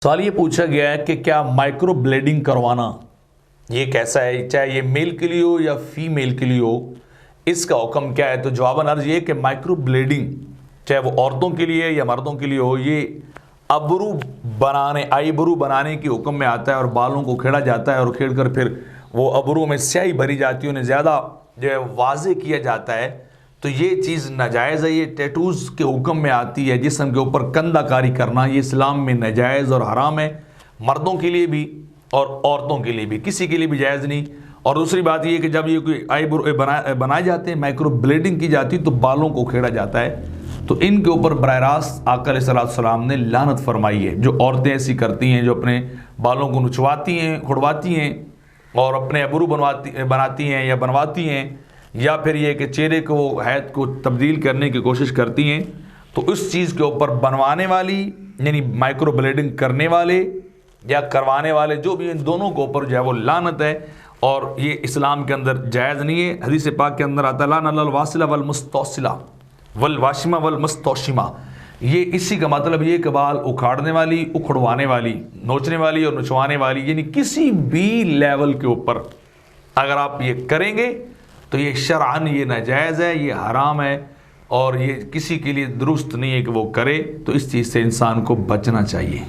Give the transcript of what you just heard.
سوال یہ پوچھا گیا ہے کہ کیا مائکرو بلیڈنگ کروانا یہ کیسا ہے، چاہے یہ میل کے لیے ہو یا فیمیل کے لیے ہو، اس کا حکم کیا ہے؟ تو جواباً عرض یہ کہ مائکرو بلیڈنگ چاہے وہ عورتوں کے لیے یا مردوں کے لیے ہو، یہ آئی برو بنانے کے حکم میں آتا ہے، اور بالوں کو کھیڑا جاتا ہے اور کھیڑ کر پھر وہ ابرو میں سیاہی بھری جاتی ہے، انہیں زیادہ جو ہے واضح کیا جاتا ہے. تو یہ چیز ناجائز ہے. یہ ٹیٹوز کے حکم میں آتی ہے. جسم کے اوپر کندہ کاری کرنا یہ اسلام میں ناجائز اور حرام ہے، مردوں کے لیے بھی اور عورتوں کے لیے بھی، کسی کے لیے بھی جائز نہیں. اور دوسری بات یہ کہ جب یہ کوئی آئی برو بنائے جاتے ہیں، مائکرو بلیڈنگ کی جاتی تو بالوں کو کھیڑا جاتا ہے. تو ان کے اوپر براہ راست آقا علیہ السلام نے لعنت فرمائی ہے. جو عورتیں ایسی کرتی ہیں، جو اپنے بالوں کو نچواتی ہیں، کھڑواتی ہیں اور اپنے ابرو بناتی ہیں یا بنواتی ہیں، یا پھر یہ کہ چہرے کو حیت کو تبدیل کرنے کی کوشش کرتی ہیں، تو اس چیز کے اوپر بنوانے والی یعنی مائکرو بلیڈنگ کرنے والے یا کروانے والے جو بھی، ان دونوں کے اوپر جو ہے وہ لعنت ہے، اور یہ اسلام کے اندر جائز نہیں ہے. حدیث پاک کے اندر آتا ہے لعن اللہ الواصلہ والمستوصلہ والواشمہ والمستوشمہ. یہ اسی کا مطلب یہ کہ بال اکھاڑنے والی، اکھڑوانے والی، نوچنے والی اور نچوانے والی، یعنی کسی بھی لیول کے اوپر اگر آپ یہ کریں گے تو یہ شرعاً یہ ناجائز ہے، یہ حرام ہے، اور یہ کسی کے لیے درست نہیں ہے کہ وہ کرے. تو اس چیز سے انسان کو بچنا چاہیے.